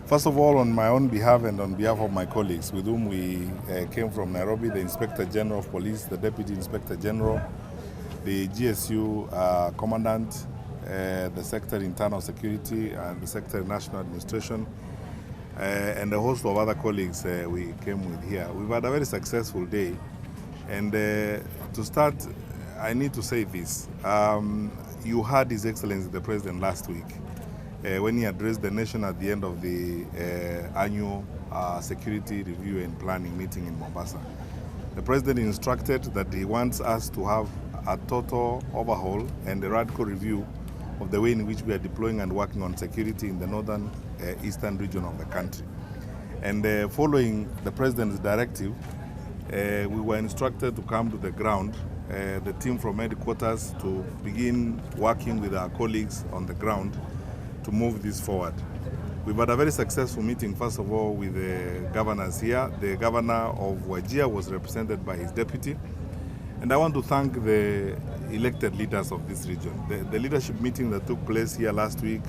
First of all, on my own behalf and on behalf of my colleagues with whom we came from Nairobi, the Inspector General of Police, the Deputy Inspector General, the GSU Commandant, the Sector Internal Security and the Sector National Administration, and a host of other colleagues we came with here. We've had a very successful day. And to start, I need to say this. You heard His Excellency the President last week when he addressed the nation at the end of the annual security review and planning meeting in Mombasa. The President instructed that he wants us to have a total overhaul and a radical review of the way in which we are deploying and working on security in the northern eastern region of the country. And following the President's directive, we were instructed to come to the ground, the team from headquarters, to begin working with our colleagues on the ground to move this forward. We've had a very successful meeting, first of all, with the governors here. The governor of Wajir was represented by his deputy. And I want to thank the elected leaders of this region. The leadership meeting that took place here last week,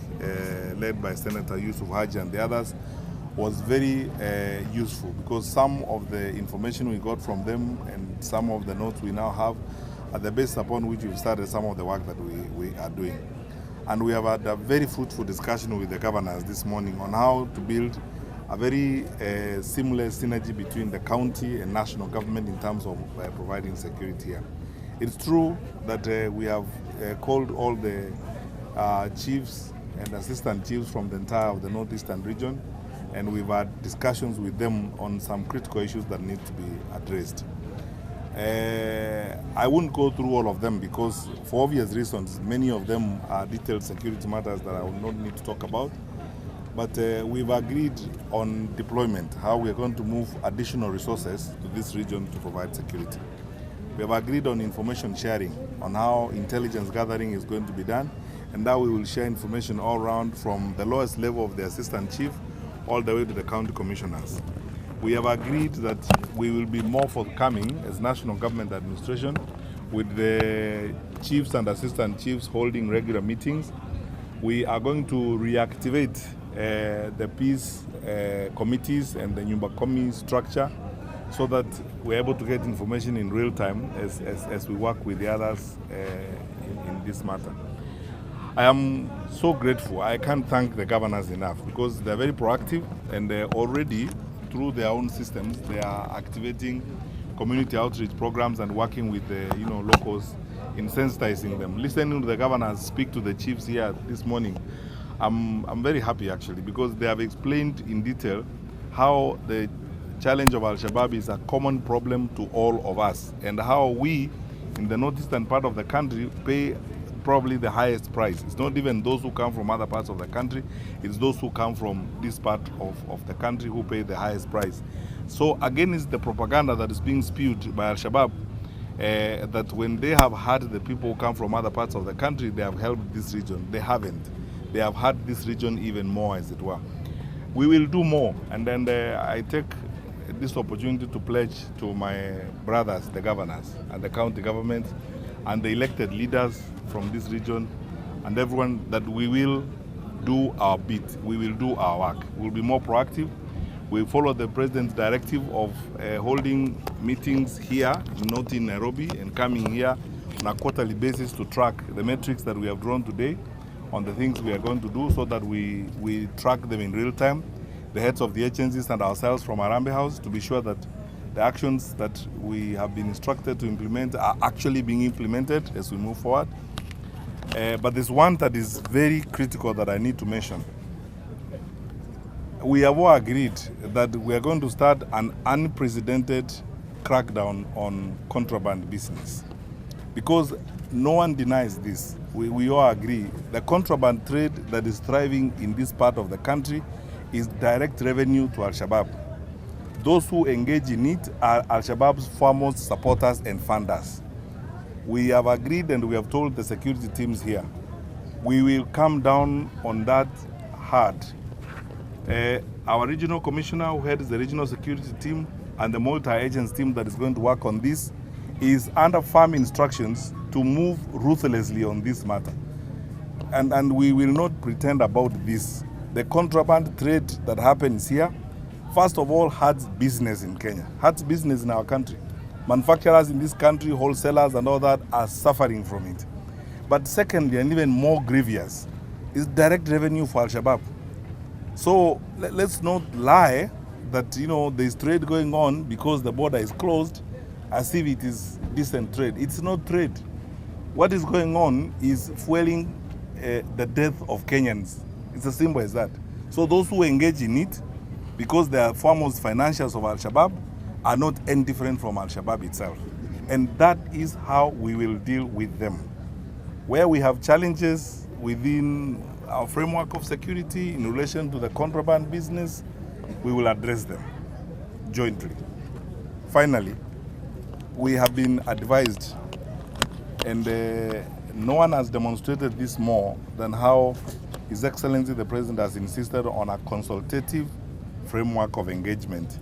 led by Senator Yusuf Haji and the others, was very useful, because some of the information we got from them and some of the notes we now have are the base upon which we've started some of the work that we are doing. And we have had a very fruitful discussion with the governors this morning on how to build a very seamless synergy between the county and national government in terms of providing security here. It's true that we have called all the chiefs and assistant chiefs from the entire of the northeastern region, and we've had discussions with them on some critical issues that need to be addressed. I won't go through all of them because, for obvious reasons, many of them are detailed security matters that I will not need to talk about. But we've agreed on deployment, how we are going to move additional resources to this region to provide security. We have agreed on information sharing, on how intelligence gathering is going to be done, and how we will share information all around from the lowest level of the assistant chief all the way to the county commissioners. We have agreed that we will be more forthcoming as national government administration with the chiefs and assistant chiefs holding regular meetings. We are going to reactivate the peace committees and the Nyumba Kumi structure so that we're able to get information in real time as we work with the others in this matter. I am so grateful. I can't thank the governors enough because they're very proactive, and already through their own systems they are activating community outreach programs and working with the locals in sensitizing them. Listening to the governors speak to the chiefs here this morning, I'm very happy actually, because they have explained in detail how the challenge of Al-Shabaab is a common problem to all of us, and how we in the northeastern part of the country pay probably the highest price. It's not even those who come from other parts of the country, it's those who come from this part of the country who pay the highest price. So again, it's the propaganda that is being spewed by Al-Shabaab that when they have had the people who come from other parts of the country, they have helped this region. They haven't. They have had this region even more, as it were. We will do more, and then I take this opportunity to pledge to my brothers, the governors and the county government and the elected leaders from this region and everyone, that we will do our bit, we will do our work. We'll be more proactive. We follow the President's directive of holding meetings here, not in Nairobi, and coming here on a quarterly basis to track the metrics that we have drawn today on the things we are going to do, so that we track them in real time, the heads of the agencies and ourselves from Harambee House, to be sure that the actions that we have been instructed to implement are actually being implemented as we move forward. But there's one that is very critical that I need to mention. We have all agreed that we are going to start an unprecedented crackdown on contraband business, because no one denies this. We all agree the contraband trade that is thriving in this part of the country is direct revenue to Al-Shabaab. Those who engage in it are Al-Shabaab's foremost supporters and funders. We have agreed, and we have told the security teams here, we will come down on that hard. Our regional commissioner, who heads the regional security team, and the multi-agents team that is going to work on this, is under firm instructions to move ruthlessly on this matter. and we will not pretend about this. The contraband trade that happens here, first of all, hurts business in Kenya, hurts business in our country. Manufacturers in this country, wholesalers and all that are suffering from it. But secondly, and even more grievous, is direct revenue for Shabaab. So let's not lie that there's trade going on because the border is closed as if it is decent trade. It's not trade. What is going on is fueling the death of Kenyans. It's as simple as that. So those who engage in it, because they are foremost financiers of Al-Shabaab, are not any different from Al-Shabaab itself. And that is how we will deal with them. Where we have challenges within our framework of security in relation to the contraband business, we will address them jointly. Finally, we have been advised, and no one has demonstrated this more than how His Excellency the President has insisted on a consultative framework of engagement.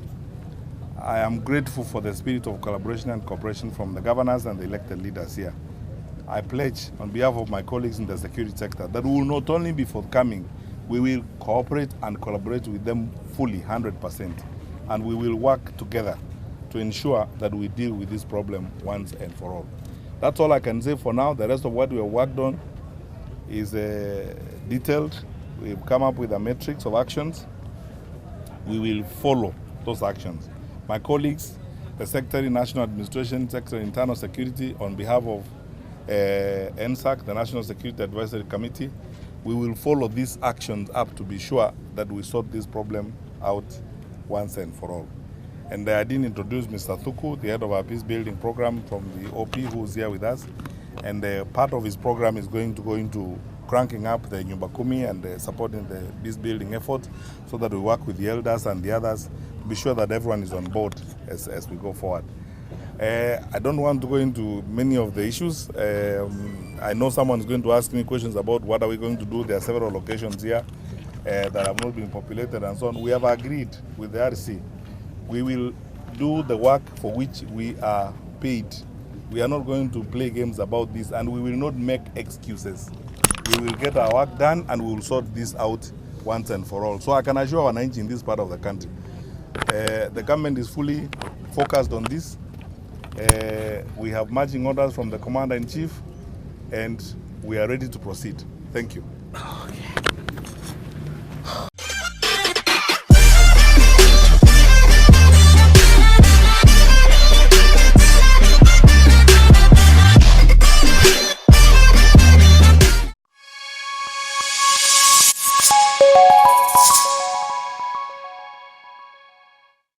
I am grateful for the spirit of collaboration and cooperation from the governors and the elected leaders here. I pledge on behalf of my colleagues in the security sector that we will not only be forthcoming, we will cooperate and collaborate with them fully, 100%. And we will work together to ensure that we deal with this problem once and for all. That's all I can say for now. The rest of what we have worked on is detailed. We've come up with a matrix of actions. We will follow those actions. My colleagues, the Secretary National Administration, Secretary Internal Security, on behalf of NSAC, the National Security Advisory Committee, we will follow these actions up to be sure that we sort this problem out once and for all. And I didn't introduce Mr. Thuku, the head of our peace building program from the OP, who is here with us. And part of his program is going to go into cranking up the Nyumba Kumi and supporting the peace building effort, so that we work with the elders and the others to be sure that everyone is on board as we go forward. I don't want to go into many of the issues. I know someone is going to ask me questions about what are we going to do. There are several locations here that have not been populated and so on. We have agreed with the RC. We will do the work for which we are paid. We are not going to play games about this, and we will not make excuses. We will get our work done, and we will sort this out once and for all. So I can assure our in this part of the country, the government is fully focused on this. We have marching orders from the Commander-in-Chief, and we are ready to proceed. Thank you. Okay.